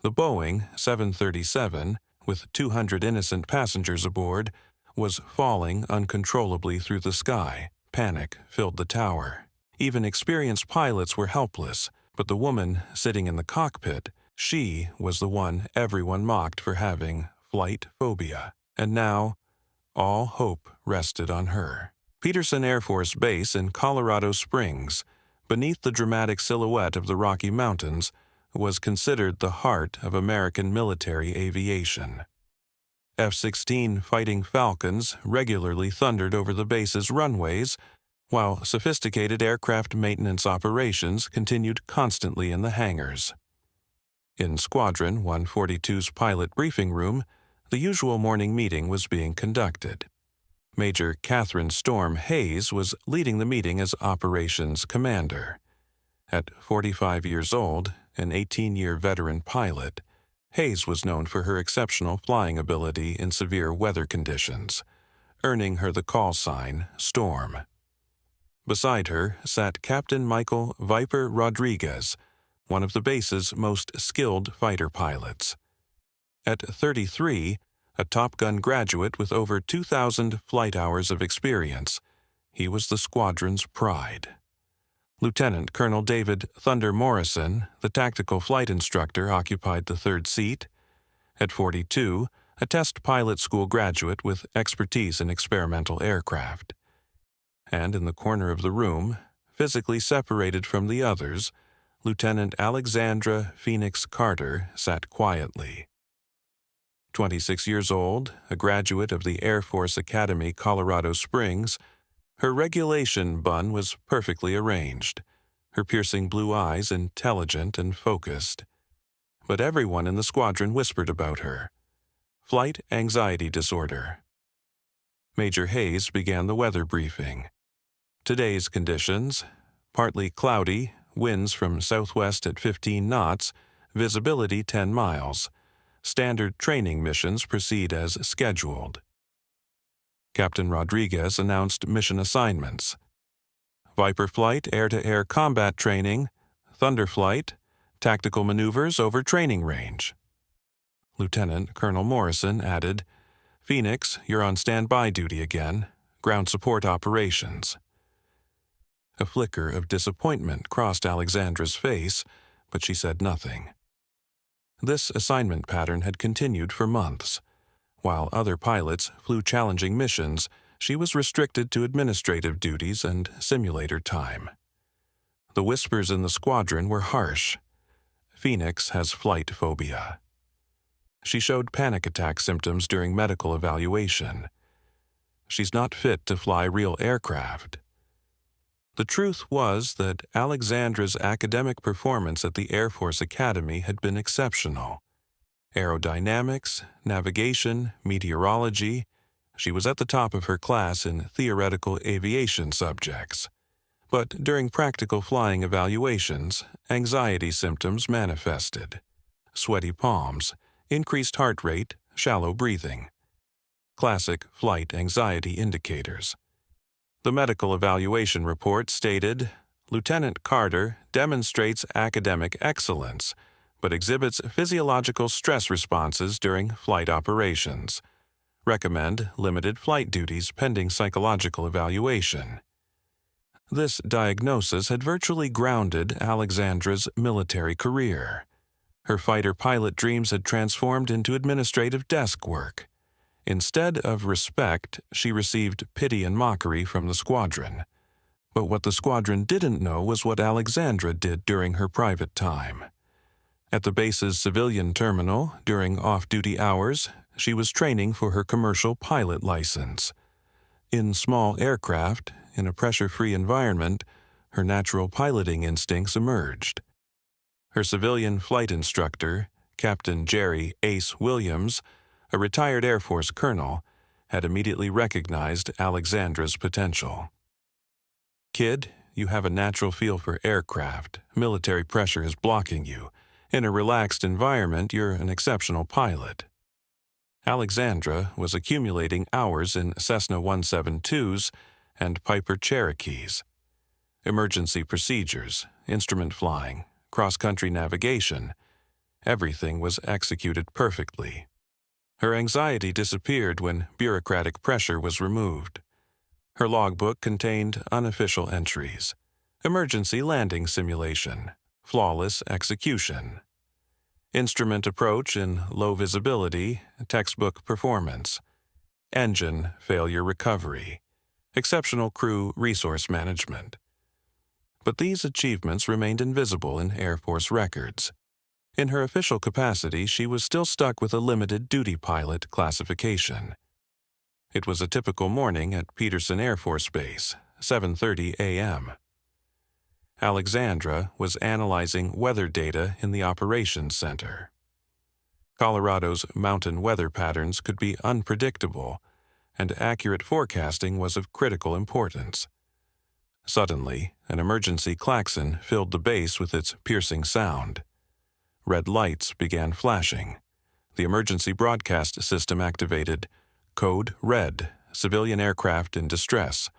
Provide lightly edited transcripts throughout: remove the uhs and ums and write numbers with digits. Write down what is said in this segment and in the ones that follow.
The Boeing 737, with 200 innocent passengers aboard, was falling uncontrollably through the sky. Panic filled the tower. Even experienced pilots were helpless, but the woman sitting in the cockpit, she was the one everyone mocked for having flight phobia. And now, all hope rested on her. Peterson Air Force Base in Colorado Springs, beneath the dramatic silhouette of the Rocky Mountains, was considered the heart of American military aviation. F-16 Fighting Falcons regularly thundered over the base's runways, while sophisticated aircraft maintenance operations continued constantly in the hangars. In Squadron 142's pilot briefing room, the usual morning meeting was being conducted. Major Catherine Storm Hayes was leading the meeting as operations commander. At 45 years old, an 18-year veteran pilot, Hayes was known for her exceptional flying ability in severe weather conditions, earning her the call sign Storm. Beside her sat Captain Michael Viper Rodriguez, one of the base's most skilled fighter pilots. At 33, a Top Gun graduate with over 2,000 flight hours of experience, he was the squadron's pride. Lieutenant Colonel David Thunder Morrison, the tactical flight instructor, occupied the third seat. At 42, a test pilot school graduate with expertise in experimental aircraft. And in the corner of the room, physically separated from the others, Lieutenant Alexandra Phoenix Carter sat quietly. 26 years old, a graduate of the Air Force Academy, Colorado Springs, her regulation bun was perfectly arranged, her piercing blue eyes intelligent and focused. But everyone in the squadron whispered about her. Flight anxiety disorder. Major Hayes began the weather briefing. Today's conditions: partly cloudy, winds from southwest at 15 knots, visibility 10 miles. Standard training missions proceed as scheduled. Captain Rodriguez announced mission assignments: Viper Flight air-to-air combat training, Thunder Flight, tactical maneuvers over training range. Lieutenant Colonel Morrison added, Phoenix, you're on standby duty again, ground support operations. A flicker of disappointment crossed Alexandra's face, but she said nothing. This assignment pattern had continued for months. While other pilots flew challenging missions, she was restricted to administrative duties and simulator time. The whispers in the squadron were harsh. Phoenix has flight phobia. She showed panic attack symptoms during medical evaluation. She's not fit to fly real aircraft. The truth was that Alexandra's academic performance at the Air Force Academy had been exceptional. Aerodynamics, navigation, meteorology. She was at the top of her class in theoretical aviation subjects. But during practical flying evaluations, anxiety symptoms manifested. Sweaty palms, increased heart rate, shallow breathing. Classic flight anxiety indicators. The medical evaluation report stated, Lieutenant Carter demonstrates academic excellence, but exhibits physiological stress responses during flight operations. Recommend limited flight duties pending psychological evaluation. This diagnosis had virtually grounded Alexandra's military career. Her fighter pilot dreams had transformed into administrative desk work. Instead of respect, she received pity and mockery from the squadron. But what the squadron didn't know was what Alexandra did during her private time. At the base's civilian terminal, during off-duty hours, she was training for her commercial pilot license. In small aircraft, in a pressure-free environment, her natural piloting instincts emerged. Her civilian flight instructor, Captain Jerry Ace Williams, a retired Air Force colonel, had immediately recognized Alexandra's potential. Kid, you have a natural feel for aircraft. Military pressure is blocking you. In a relaxed environment, you're an exceptional pilot. Alexandra was accumulating hours in Cessna 172s and Piper Cherokees. Emergency procedures, instrument flying, cross-country navigation. Everything was executed perfectly. Her anxiety disappeared when bureaucratic pressure was removed. Her logbook contained unofficial entries: emergency landing simulation, flawless execution. Instrument approach in low visibility, textbook performance. Engine failure recovery, exceptional crew resource management. But these achievements remained invisible in Air Force records. In her official capacity, she was still stuck with a limited duty pilot classification. It was a typical morning at Peterson Air Force Base, 7:30 a.m. Alexandra was analyzing weather data in the operations center. Colorado's mountain weather patterns could be unpredictable, and accurate forecasting was of critical importance. Suddenly, an emergency klaxon filled the base with its piercing sound. Red lights began flashing. The emergency broadcast system activated. Code Red, civilian aircraft in distress.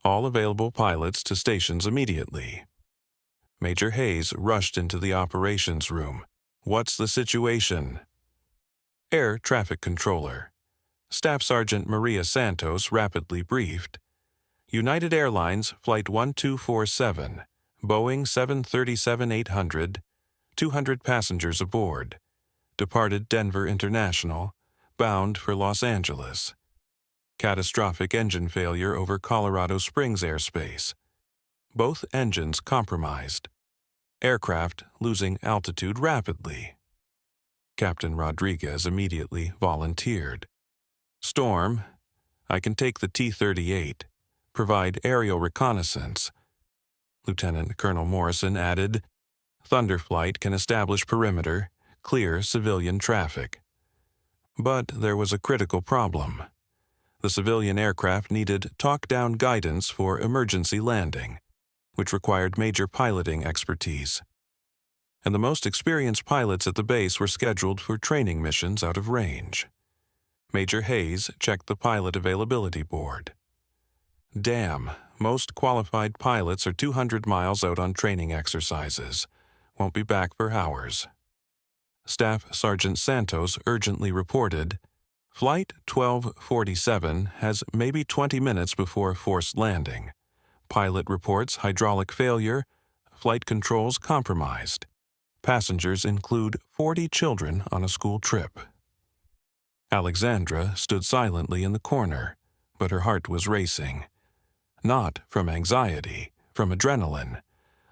All available pilots to stations immediately. Major Hayes rushed into the operations room. "What's the situation?" Air Traffic Controller. Staff Sergeant Maria Santos rapidly briefed. United Airlines Flight 1247, Boeing 737-800, 200 passengers aboard. Departed Denver International, bound for Los Angeles. Catastrophic engine failure over Colorado Springs airspace. Both engines compromised. Aircraft losing altitude rapidly. Captain Rodriguez immediately volunteered. "Storm, I can take the T-38. Provide aerial reconnaissance." Lieutenant Colonel Morrison added, "Thunderflight can establish perimeter, clear civilian traffic." But there was a critical problem. The civilian aircraft needed talk-down guidance for emergency landing, which required major piloting expertise. And the most experienced pilots at the base were scheduled for training missions out of range. Major Hayes checked the pilot availability board. "Damn, most qualified pilots are 200 miles out on training exercises. Won't be back for hours." Staff Sergeant Santos urgently reported, "Flight 1247 has maybe 20 minutes before forced landing. Pilot reports hydraulic failure, flight controls compromised. Passengers include 40 children on a school trip." Alexandra stood silently in the corner, but her heart was racing. Not from anxiety, from adrenaline.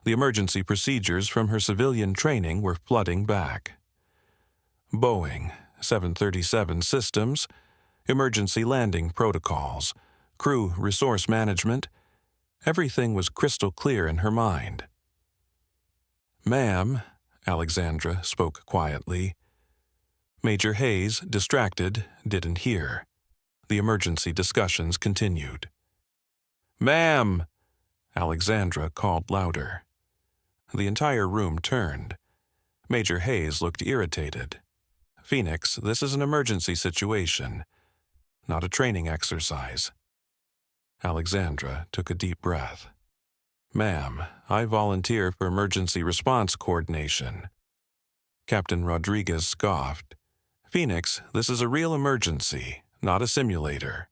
The emergency procedures from her civilian training were flooding back. Boeing 737 systems, emergency landing protocols, crew resource management, everything was crystal clear in her mind. "Ma'am," Alexandra spoke quietly. Major Hayes, distracted, didn't hear. The emergency discussions continued. "Ma'am!" Alexandra called louder. The entire room turned. Major Hayes looked irritated. "Phoenix, this is an emergency situation, not a training exercise." Alexandra took a deep breath. "Ma'am, I volunteer for emergency response coordination." Captain Rodriguez scoffed. "Phoenix, this is a real emergency, not a simulator."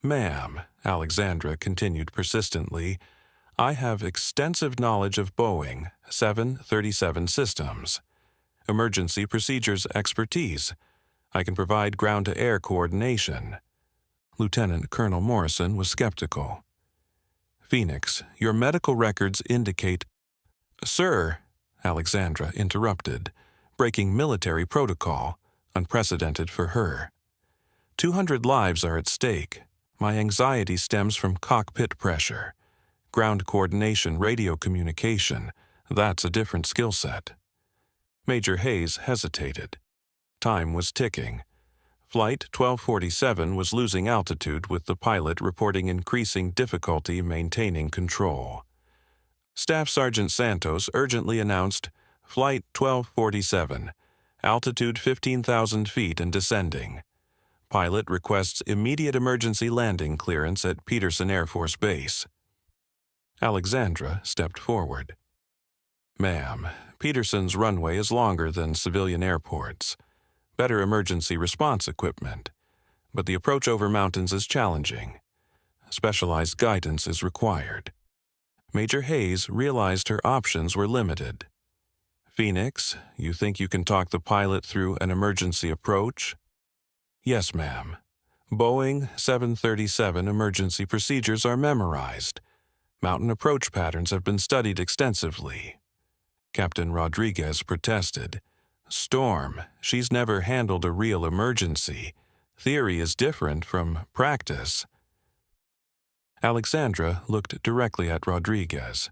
"Ma'am," Alexandra continued persistently, "I have extensive knowledge of Boeing 737 systems, emergency procedures expertise. I can provide ground-to-air coordination." Lieutenant Colonel Morrison was skeptical. "Phoenix, your medical records indicate—" "Sir," Alexandra interrupted, breaking military protocol, unprecedented for her. 200 lives are at stake. My anxiety stems from cockpit pressure. Ground coordination, radio communication, that's a different skill set." Major Hayes hesitated. Time was ticking. Flight 1247 was losing altitude with the pilot reporting increasing difficulty maintaining control. Staff Sergeant Santos urgently announced, "Flight 1247, altitude 15,000 feet and descending. Pilot requests immediate emergency landing clearance at Peterson Air Force Base." Alexandra stepped forward. Ma'am, Peterson's runway is longer than civilian airports. Better emergency response equipment. But the approach over mountains is challenging. Specialized guidance is required. Major Hayes realized her options were limited. Phoenix, you think you can talk the pilot through an emergency approach? Yes, ma'am. Boeing 737 emergency procedures are memorized. Mountain approach patterns have been studied extensively. Captain Rodriguez protested. Storm, she's never handled a real emergency. Theory is different from practice. Alexandra looked directly at Rodriguez.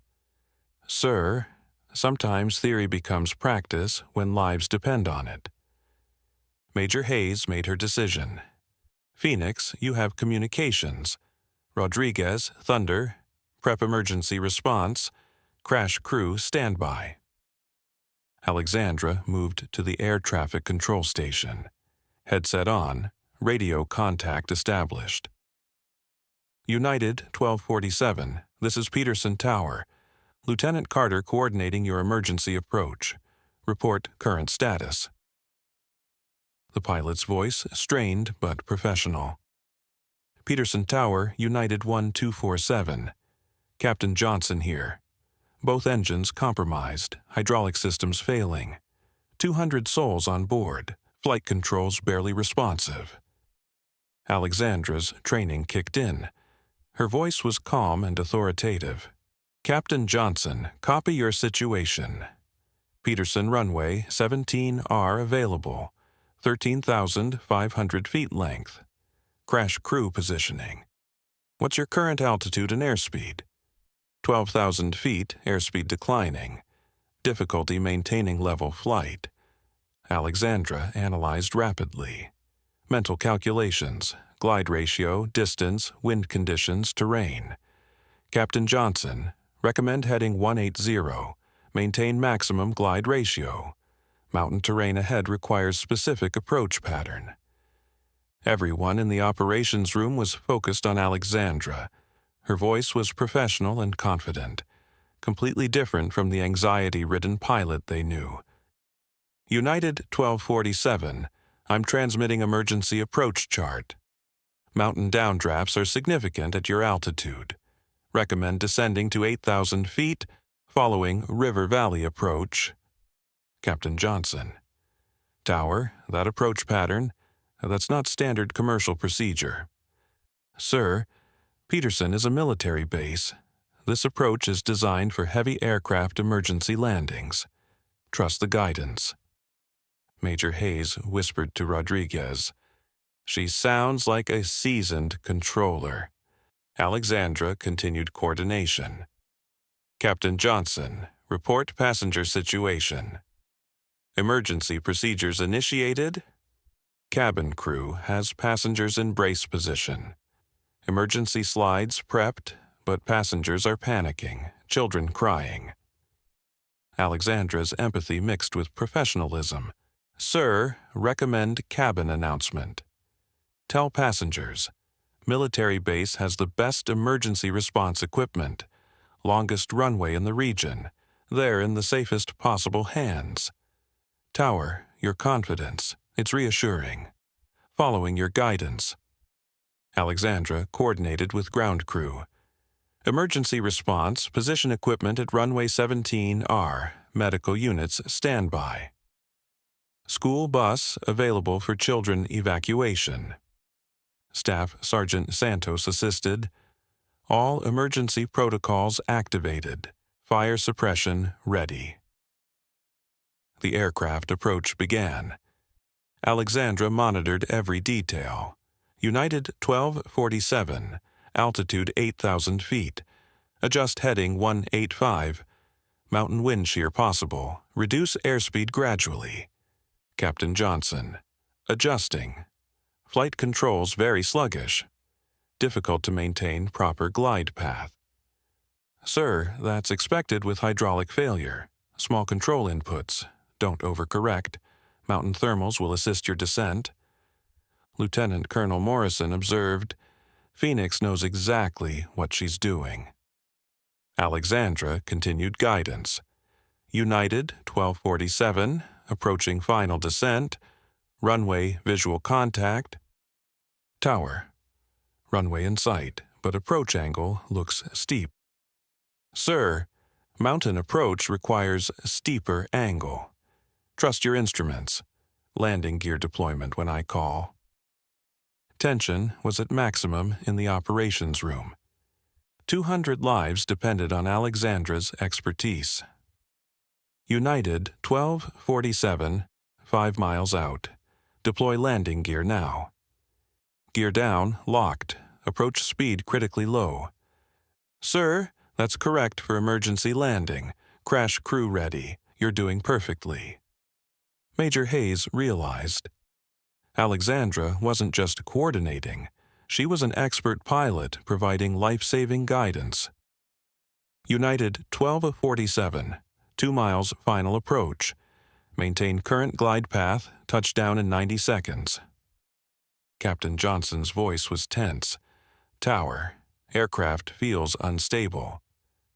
Sir, sometimes theory becomes practice when lives depend on it. Major Hayes made her decision. Phoenix, you have communications. Rodriguez, thunder, prep emergency response, crash crew standby. Alexandra moved to the air traffic control station. Headset on, radio contact established. United 1247, this is Peterson Tower. Lieutenant Carter coordinating your emergency approach. Report current status. The pilot's voice strained but professional. Peterson Tower, United 1247. Captain Johnson here. Both engines compromised, hydraulic systems failing. 200 souls on board, flight controls barely responsive. Alexandra's training kicked in. Her voice was calm and authoritative. Captain Johnson, copy your situation. Peterson runway 17R available, 13,500 feet length. Crash crew positioning. What's your current altitude and airspeed? 12,000 feet, airspeed declining. Difficulty maintaining level flight. Alexandra analyzed rapidly. Mental calculations, glide ratio, distance, wind conditions, terrain. Captain Johnson, recommend heading 180. Maintain maximum glide ratio. Mountain terrain ahead requires specific approach pattern. Everyone in the operations room was focused on Alexandra. Her voice was professional and confident, completely different from the anxiety-ridden pilot they knew. United 1247, I'm transmitting emergency approach chart. Mountain downdrafts are significant at your altitude. Recommend descending to 8,000 feet, following River Valley approach. Captain Johnson. Tower, that approach pattern, that's not standard commercial procedure. Sir, Peterson is a military base. This approach is designed for heavy aircraft emergency landings. Trust the guidance. Major Hayes whispered to Rodriguez. She sounds like a seasoned controller. Alexandra continued coordination. Captain Johnson, report passenger situation. Emergency procedures initiated. Cabin crew has passengers in brace position. Emergency slides prepped, but passengers are panicking, children crying. Alexandra's empathy mixed with professionalism. Sir, recommend cabin announcement. Tell passengers, military base has the best emergency response equipment, longest runway in the region. They're in the safest possible hands. Tower, your confidence, it's reassuring. Following your guidance. Alexandra coordinated with ground crew. Emergency response, position equipment at runway 17R, medical units standby. School bus available for children evacuation. Staff Sergeant Santos assisted. All emergency protocols activated. Fire suppression ready. The aircraft approach began. Alexandra monitored every detail. United 1247, altitude 8,000 feet. Adjust heading 185. Mountain wind shear possible. Reduce airspeed gradually. Captain Johnson, adjusting. Flight controls very sluggish. Difficult to maintain proper glide path. Sir, that's expected with hydraulic failure. Small control inputs. Don't overcorrect. Mountain thermals will assist your descent. Lieutenant Colonel Morrison observed, Phoenix knows exactly what she's doing. Alexandra continued guidance. United 1247, approaching final descent. Runway visual contact. Tower. Runway in sight, but approach angle looks steep. Sir, mountain approach requires steeper angle. Trust your instruments. Landing gear deployment when I call. Tension was at maximum in the operations room. 200 lives depended on Alexandra's expertise. United 1247, 5 miles out. Deploy landing gear now. Gear down, locked. Approach speed critically low. Sir, that's correct for emergency landing. Crash crew ready. You're doing perfectly. Major Hayes realized. Alexandra wasn't just coordinating. She was an expert pilot providing life-saving guidance. United 1247, 2 miles final approach. Maintain current glide path, touchdown in 90 seconds. Captain Johnson's voice was tense. Tower. Aircraft feels unstable.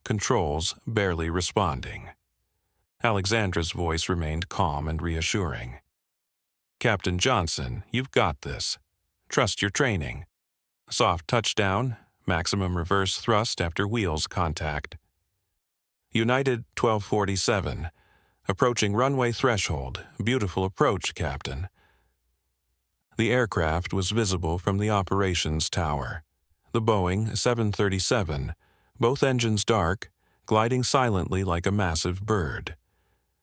Controls barely responding. Alexandra's voice remained calm and reassuring. Captain Johnson, you've got this. Trust your training. Soft touchdown, maximum reverse thrust after wheels contact. United 1247, approaching runway threshold. Beautiful approach, Captain. The aircraft was visible from the operations tower. The Boeing 737, both engines dark, gliding silently like a massive bird.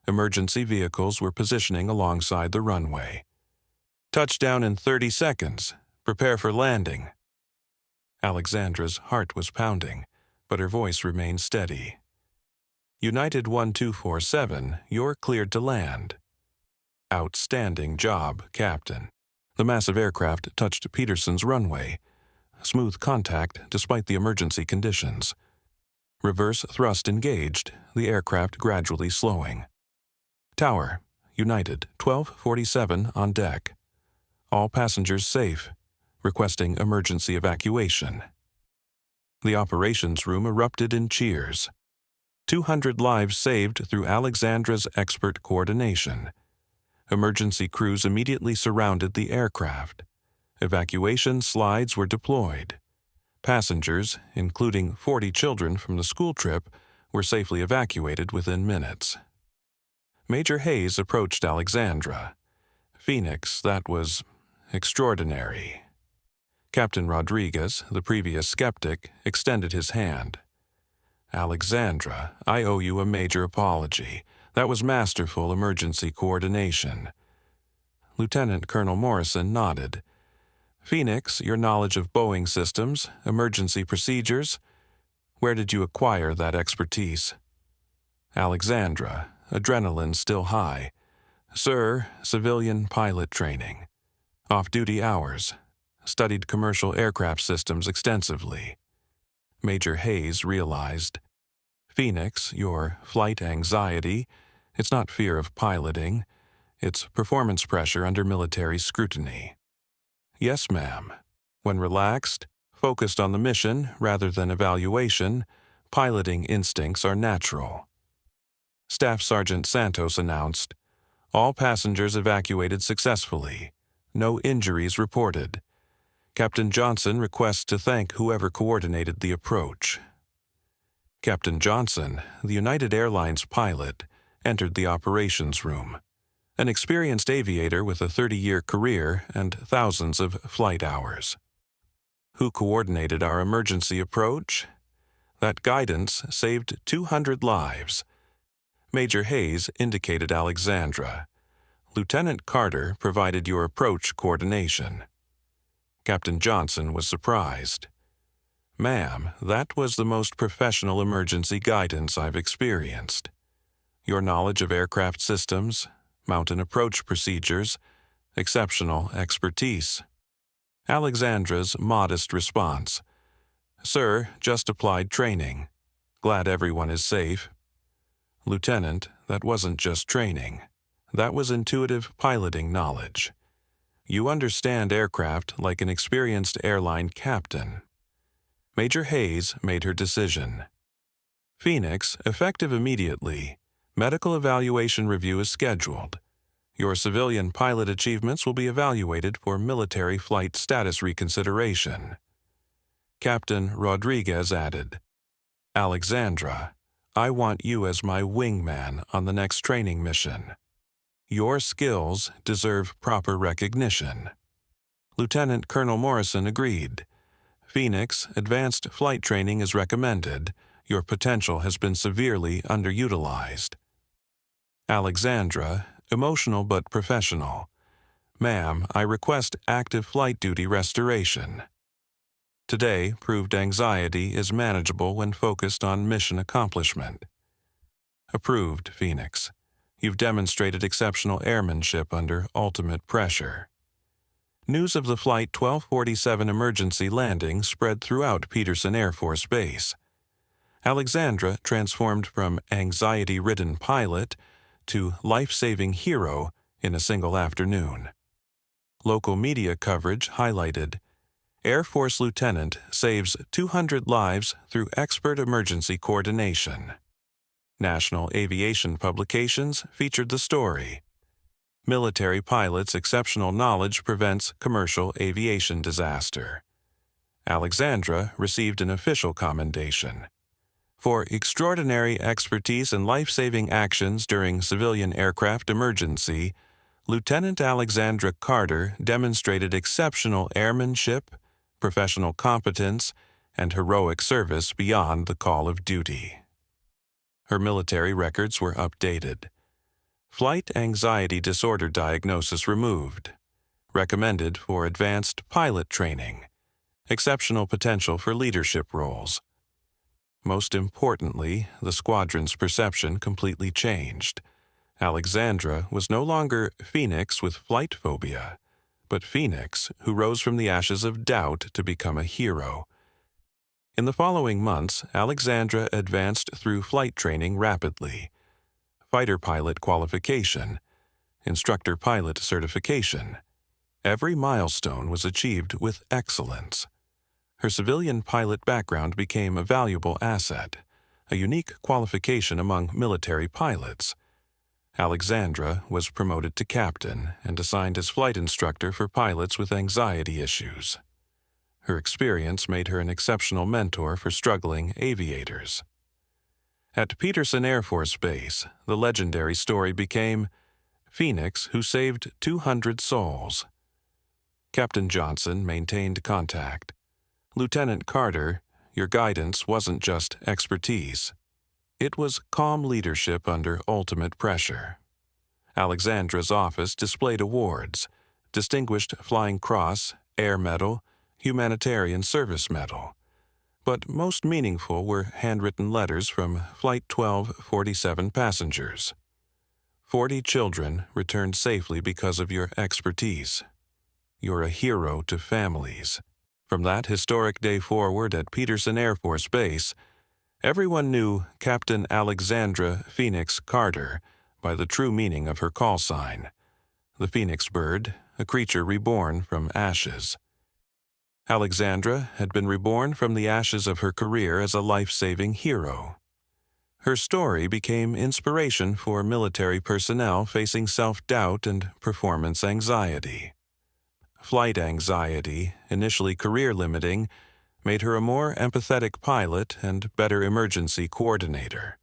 Emergency vehicles were positioning alongside the runway. Touchdown in 30 seconds. Prepare for landing. Alexandra's heart was pounding, but her voice remained steady. United 1247, you're cleared to land. Outstanding job, Captain. The massive aircraft touched Peterson's runway. Smooth contact despite the emergency conditions. Reverse thrust engaged, the aircraft gradually slowing. Tower, United 1247 on deck. All passengers safe. Requesting emergency evacuation. The operations room erupted in cheers. 200 lives saved through Alexandra's expert coordination. Emergency crews immediately surrounded the aircraft. Evacuation slides were deployed. Passengers, including 40 children from the school trip, were safely evacuated within minutes. Major Hayes approached Alexandra. Phoenix, that was extraordinary. Captain Rodriguez, the previous skeptic, extended his hand. Alexandra, I owe you a major apology. That was masterful emergency coordination. Lieutenant Colonel Morrison nodded. Phoenix, your knowledge of Boeing systems, emergency procedures, where did you acquire that expertise? Alexandra, adrenaline still high. Sir, civilian pilot training. Off-duty hours. Studied commercial aircraft systems extensively. Major Hayes realized. Phoenix, your flight anxiety, it's not fear of piloting, it's performance pressure under military scrutiny. Yes, ma'am. When relaxed, focused on the mission rather than evaluation, piloting instincts are natural. Staff Sergeant Santos announced, all passengers evacuated successfully. No injuries reported. Captain Johnson requests to thank whoever coordinated the approach. Captain Johnson, the United Airlines pilot, entered the operations room. An experienced aviator with a 30-year career and thousands of flight hours. Who coordinated our emergency approach? That guidance saved 200 lives. Major Hayes indicated Alexandra. Lieutenant Carter provided your approach coordination. Captain Johnson was surprised. Ma'am, that was the most professional emergency guidance I've experienced. Your knowledge of aircraft systems, mountain approach procedures, exceptional expertise. Alexandra's modest response. Sir, just applied training. Glad everyone is safe. Lieutenant, that wasn't just training. That was intuitive piloting knowledge. You understand aircraft like an experienced airline captain. Major Hayes made her decision. Phoenix, effective immediately. Medical evaluation review is scheduled. Your civilian pilot achievements will be evaluated for military flight status reconsideration. Captain Rodriguez added, Alexandra, I want you as my wingman on the next training mission. Your skills deserve proper recognition. Lieutenant Colonel Morrison agreed. Phoenix, advanced flight training is recommended. Your potential has been severely underutilized. Alexandra, emotional but professional. Ma'am, I request active flight duty restoration. Today proved anxiety is manageable when focused on mission accomplishment. Approved, Phoenix. You've demonstrated exceptional airmanship under ultimate pressure. News of the Flight 1247 emergency landing spread throughout Peterson Air Force Base. Alexandra transformed from anxiety-ridden pilot to life-saving hero in a single afternoon. Local media coverage highlighted, Air Force Lieutenant saves 200 lives through expert emergency coordination. National aviation publications featured the story. Military pilot's exceptional knowledge prevents commercial aviation disaster. Alexandra received an official commendation. For extraordinary expertise in life-saving actions during civilian aircraft emergency, Lieutenant Alexandra Carter demonstrated exceptional airmanship, professional competence, and heroic service beyond the call of duty. Her military records were updated. Flight anxiety disorder diagnosis removed. Recommended for advanced pilot training. Exceptional potential for leadership roles. Most importantly, the squadron's perception completely changed. Alexandra was no longer Phoenix with flight phobia, but Phoenix who rose from the ashes of doubt to become a hero. In the following months, Alexandra advanced through flight training rapidly. Fighter pilot qualification, instructor pilot certification. Every milestone was achieved with excellence. Her civilian pilot background became a valuable asset, a unique qualification among military pilots. Alexandra was promoted to captain and assigned as flight instructor for pilots with anxiety issues. Her experience made her an exceptional mentor for struggling aviators. At Peterson Air Force Base, the legendary story became Phoenix who saved 200 souls. Captain Johnson maintained contact. Lieutenant Carter, your guidance wasn't just expertise. It was calm leadership under ultimate pressure. Alexandra's office displayed awards, Distinguished Flying Cross, Air Medal, Humanitarian Service Medal. But most meaningful were handwritten letters from Flight 1247 passengers. 40 children returned safely because of your expertise. You're a hero to families. From that historic day forward at Peterson Air Force Base, everyone knew Captain Alexandra Phoenix Carter by the true meaning of her call sign, the phoenix bird, a creature reborn from ashes. Alexandra had been reborn from the ashes of her career as a life-saving hero. Her story became inspiration for military personnel facing self-doubt and performance anxiety. Flight anxiety, initially career-limiting, made her a more empathetic pilot and better emergency coordinator.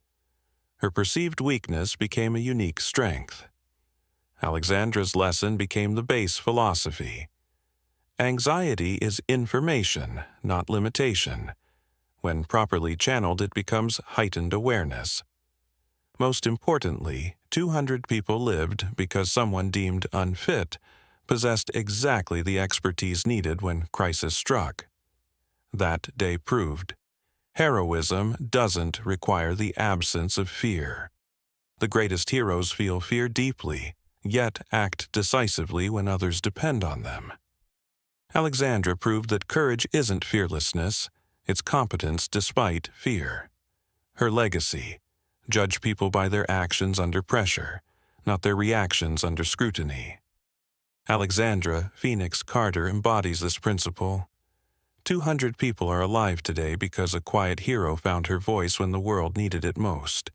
Her perceived weakness became a unique strength. Alexandra's lesson became the base philosophy. Anxiety is information, not limitation. When properly channeled, it becomes heightened awareness. Most importantly, 200 people lived because someone deemed unfit possessed exactly the expertise needed when crisis struck. That day proved, heroism doesn't require the absence of fear. The greatest heroes feel fear deeply, yet act decisively when others depend on them. Alexandra proved that courage isn't fearlessness, it's competence despite fear. Her legacy, judge people by their actions under pressure, not their reactions under scrutiny. Alexandra Phoenix Carter embodies this principle. 200 people are alive today because a quiet hero found her voice when the world needed it most.